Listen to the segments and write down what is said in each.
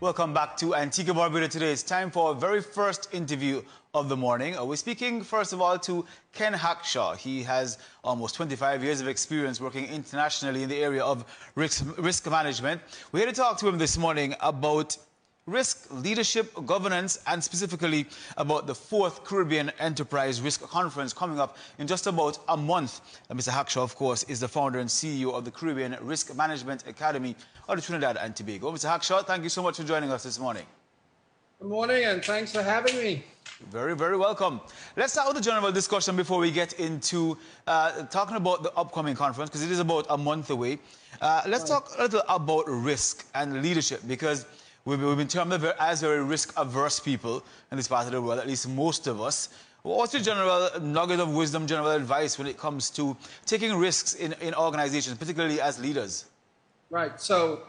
Welcome back to Antigua, Barbuda. Today it's time for our very first interview of the morning. We're speaking, first of all, to Ken Hackshaw. He has almost 25 years of experience working internationally in the area of risk management. We're here to talk to him this morning about risk, leadership, governance, and specifically about the 4th Caribbean Enterprise Risk Conference coming up in just about a month. Mr. Hackshaw, of course, is the founder and CEO of the Caribbean Risk Management Academy of Trinidad and Tobago. Mr. Hackshaw, thank you so much for joining us this morning. Good morning, and thanks for having me. Very, very welcome. Let's start with the general discussion before we get into talking about the upcoming conference, because it is about a month away. Let's talk a little about risk and leadership, because we've been termed as very risk-averse people in this part of the world, at least most of us. What's your general nugget of wisdom, general advice when it comes to taking risks in organizations, particularly as leaders? Right. So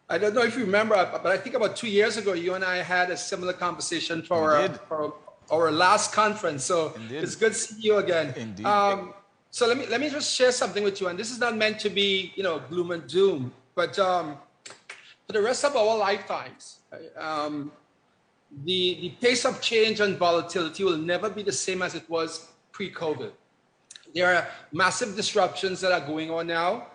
I don't know if you remember, but I think about 2 years ago, you and I had a similar conversation for our last conference. So it's good to see you again. Indeed. So let me just share something with you. And this is not meant to be, gloom and doom, but for the rest of our lifetimes, the pace of change and volatility will never be the same as it was pre-COVID. There are massive disruptions that are going on now.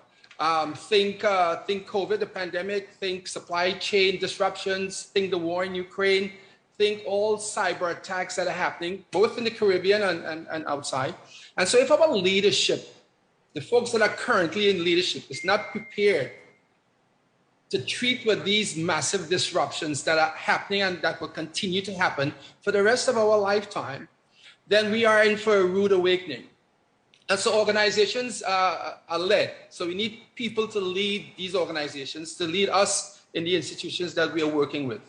Think COVID, the pandemic, think supply chain disruptions, think the war in Ukraine, think all cyber attacks that are happening, both in the Caribbean and outside. And so if our leadership, the folks that are currently in leadership, is not prepared to treat with these massive disruptions that are happening and that will continue to happen for the rest of our lifetime, then we are in for a rude awakening. And so organizations are led. So we need people to lead these organizations, to lead us in the institutions that we are working with.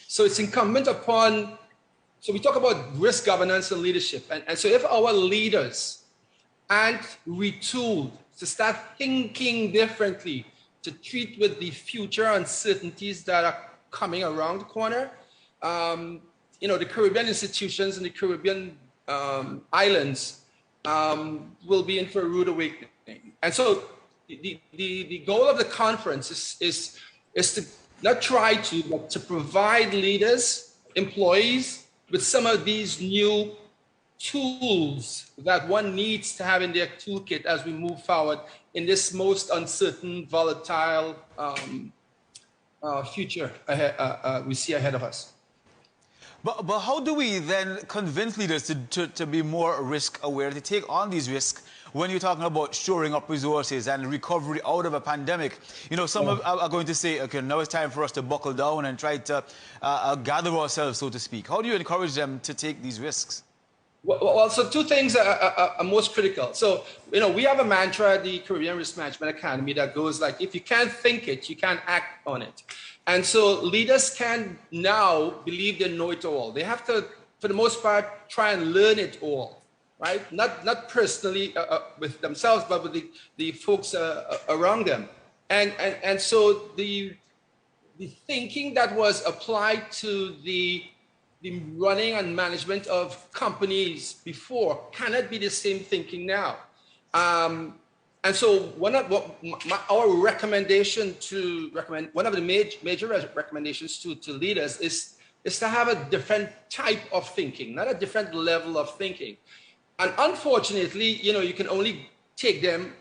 So it's incumbent upon, so we talk about risk governance and leadership. And so if our leaders aren't retooled to start thinking differently, to treat with the future uncertainties that are coming around the corner, the Caribbean institutions and the Caribbean islands will be in for a rude awakening. And so the goal of the conference is to not try to, but to provide leaders, employees with some of these new tools that one needs to have in their toolkit as we move forward in this most uncertain, volatile future we see ahead of us. But how do we then convince leaders to be more risk aware, to take on these risks when you're talking about shoring up resources and recovery out of a pandemic? Some are going to say, okay, now it's time for us to buckle down and try to gather ourselves, so to speak. How do you encourage them to take these risks? Well, so two things are most critical. So, we have a mantra at the Caribbean Risk Management Academy that goes like, if you can't think it, you can't act on it. And so leaders can now believe they know it all. They have to, for the most part, try and learn it all, right? Not personally with themselves, but with the folks around them. And so the thinking that was applied to the running and management of companies before cannot be the same thinking now. And so our recommendation one of the major recommendations to leaders is to have a different type of thinking, not a different level of thinking. And unfortunately, you can only take them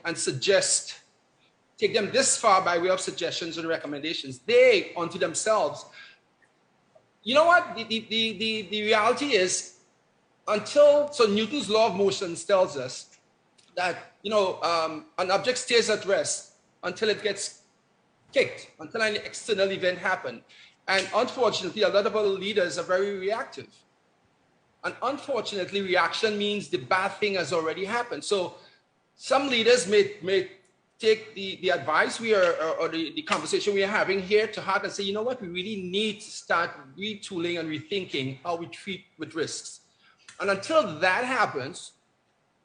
this far by way of suggestions and recommendations. They, unto themselves, you know what? The reality is, so Newton's law of motions tells us that, an object stays at rest until it gets kicked, until an external event happens. And unfortunately, a lot of our leaders are very reactive. And unfortunately, reaction means the bad thing has already happened. So some leaders may take the advice or the conversation we are having here to heart and say, you know what, we really need to start retooling and rethinking how we treat with risks. And until that happens,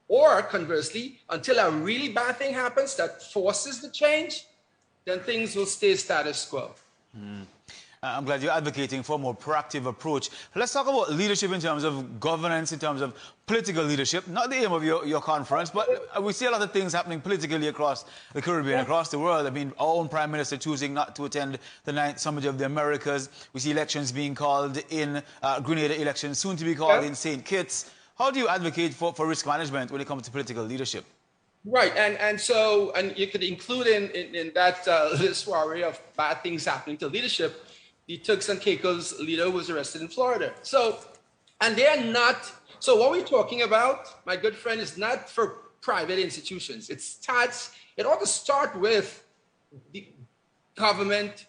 or conversely, until a really bad thing happens that forces the change, then things will stay status quo. I'm glad you're advocating for a more proactive approach. Let's talk about leadership in terms of governance, in terms of political leadership. Not the aim of your conference, but we see a lot of things happening politically across the Caribbean, across the world. I mean, our own Prime Minister choosing not to attend the 9th Summit of the Americas. We see elections being called in Grenada, elections soon to be called in St. Kitts. How do you advocate for risk management when it comes to political leadership? Right, and you could include in that list, Rory, of bad things happening to leadership, the Turks and Caicos leader was arrested in Florida. So, and they're not, so what we're talking about, my good friend, is not for private institutions. It ought to start with the government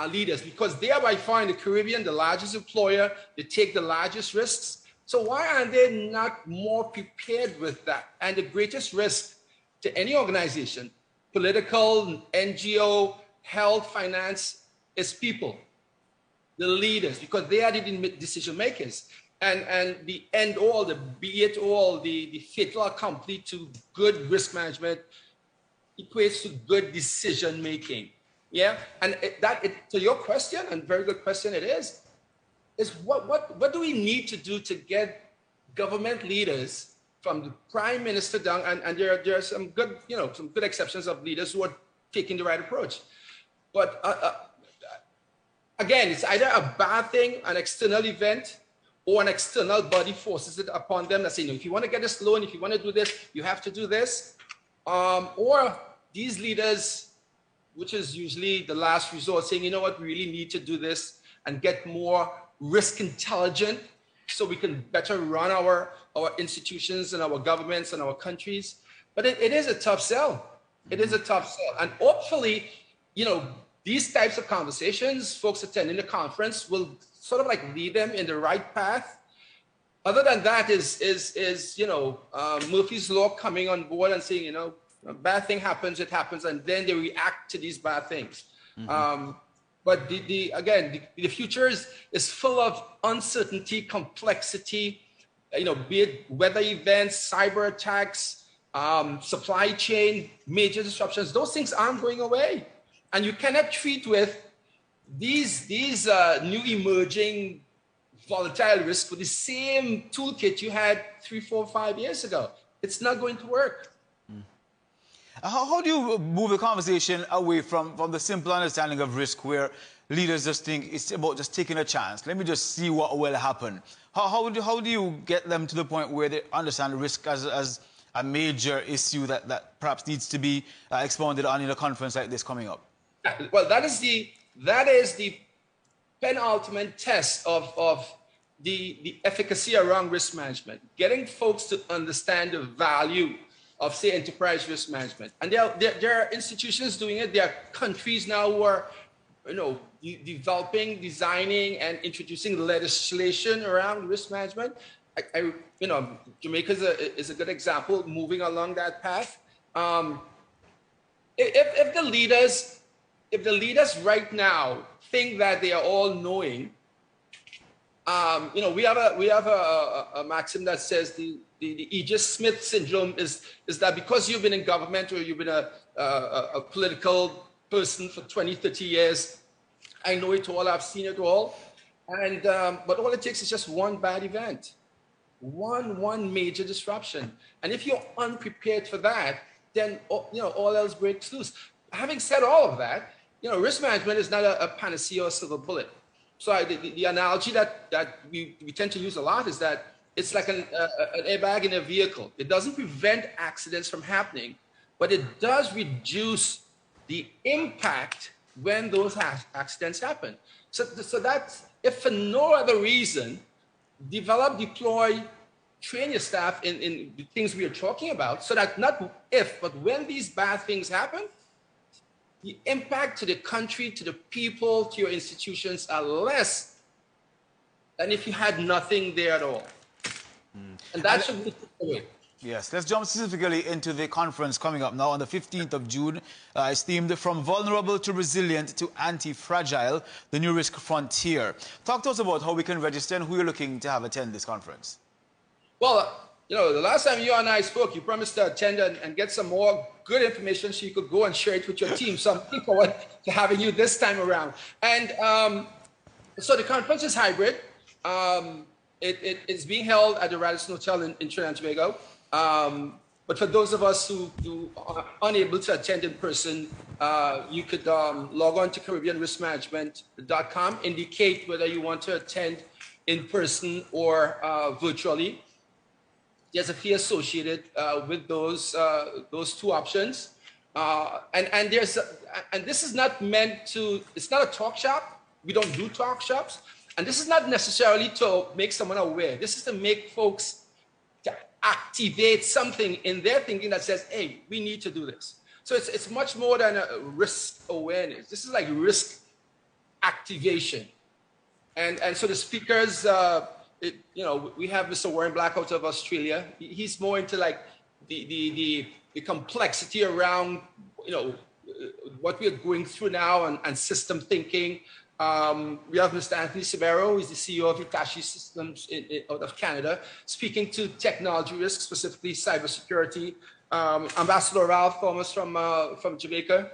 leaders, because they are by far in the Caribbean the largest employer, they take the largest risks. So why are they not more prepared with that? And the greatest risk to any organization, political, NGO, health, finance, is people, the leaders, because they are the decision makers. And the end all, the be it all, the fatal accompaniment to good risk management equates to good decision making. Yeah, and to your question, and very good question it is what do we need to do to get government leaders from the prime minister down, and there are some good, some good exceptions of leaders who are taking the right approach. But again, it's either a bad thing, an external event, or an external body forces it upon them that say, if you want to get this loan, if you want to do this, you have to do this. Or these leaders, which is usually the last resort, saying, you know what, we really need to do this and get more risk intelligent so we can better run our institutions and our governments and our countries. But it is a tough sell. It is a tough sell. And hopefully, these types of conversations, folks attending the conference will sort of like lead them in the right path. Other than that is Murphy's Law coming on board and saying, a bad thing happens, it happens, and then they react to these bad things. Mm-hmm. But the future is full of uncertainty, complexity, be it weather events, cyber attacks, supply chain, major disruptions. Those things aren't going away. And you cannot treat with these new emerging volatile risks with the same toolkit you had 3, 4, 5 years ago. It's not going to work. How do you move the conversation away from the simple understanding of risk, where leaders just think it's about just taking a chance? Let me just see what will happen. How do you get them to the point where they understand risk as a major issue that perhaps needs to be expounded on in a conference like this coming up? Well, that is the penultimate test of the efficacy around risk management, getting folks to understand the value of, say, enterprise risk management. And there are institutions doing it. There are countries now who are, developing, designing, and introducing legislation around risk management. Jamaica is a good example, moving along that path. If the leaders right now think that they are all knowing, we have a maxim that says the Aegis Smith syndrome is that because you've been in government or you've been a political person for 20, 30 years, I know it all, I've seen it all. And but all it takes is just one bad event, one major disruption. And if you're unprepared for that, then all else breaks loose. Having said all of that, risk management is not a panacea or silver bullet. So the analogy that we tend to use a lot is that it's like an airbag in a vehicle. It doesn't prevent accidents from happening, but it does reduce the impact when those accidents happen. So that's, if for no other reason, develop, deploy, train your staff in the things we are talking about, so that not if, but when these bad things happen, the impact to the country, to the people, to your institutions are less than if you had nothing there at all. And that should be the way. Yes, let's jump specifically into the conference coming up now on the 15th of June. It's themed From Vulnerable to Resilient to Anti-Fragile, the New Risk Frontier. Talk to us about how we can register and who you're looking to have attend this conference. Well, You know, the last time you and I spoke, you promised to attend and get some more good information so you could go and share it with your team. So I'm looking forward to having you this time around. And so the conference is hybrid. It's being held at the Radisson Hotel in Trinidad and Tobago. But for those of us who are unable to attend in person, you could log on to CaribbeanRiskManagement.com, indicate whether you want to attend in person or virtually. There's a fee associated with those two options, and this is not meant to. It's not a talk shop. We don't do talk shops, and this is not necessarily to make someone aware. This is to make folks to activate something in their thinking that says, "Hey, we need to do this." So it's much more than a risk awareness. This is like risk activation, and so the speakers. You know, we have Mr. Warren Black out of Australia. He's more into like the complexity around, you know, what we're going through now and system thinking. We have Mr. Anthony Severo, who's the CEO of Hitachi Systems out of Canada, speaking to technology risk, specifically cybersecurity. Ambassador Ralph Thomas from Jamaica.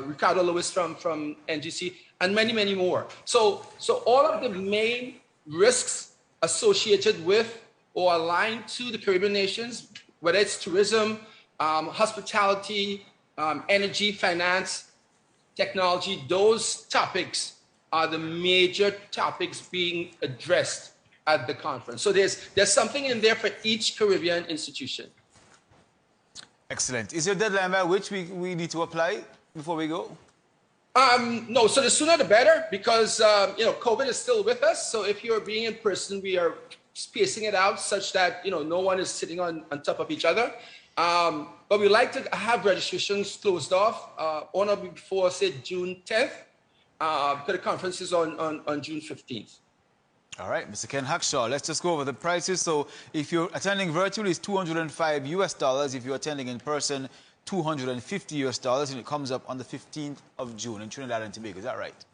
Ricardo Lewis from NGC, and many, many more. So all of the main risks associated with or aligned to the Caribbean nations, whether it's tourism, hospitality, energy, finance, technology, those topics are the major topics being addressed at the conference. So there's something in there for each Caribbean institution. Excellent. Is there a deadline by which we need to apply before we go? No, so the sooner the better, because you know, COVID is still with us. So if you're being in person, we are spacing it out such that, you know, no one is sitting on top of each other. But we like to have registrations closed off on or before, say, June 10th, because the conference is on June 15th. All right, Mr. Ken Hackshaw, let's just go over the prices. So if you're attending virtually, it's $205 US. If you're attending in person, $250 US, and it comes up on the 15th of June in Trinidad and Tobago. Is that right?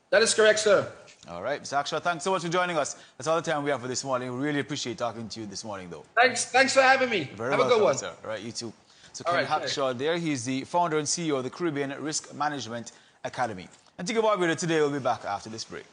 That is correct, sir. All right, Mr. Hackshaw, thanks so much for joining us. That's all the time we have for this morning. We really appreciate talking to you this morning, though. Thanks for having me. Have a good one. Sir. All right, you too. So Ken Hackshaw there, he's the founder and CEO of the Caribbean Risk Management Academy. Antigua Barbuda today will be back after this break.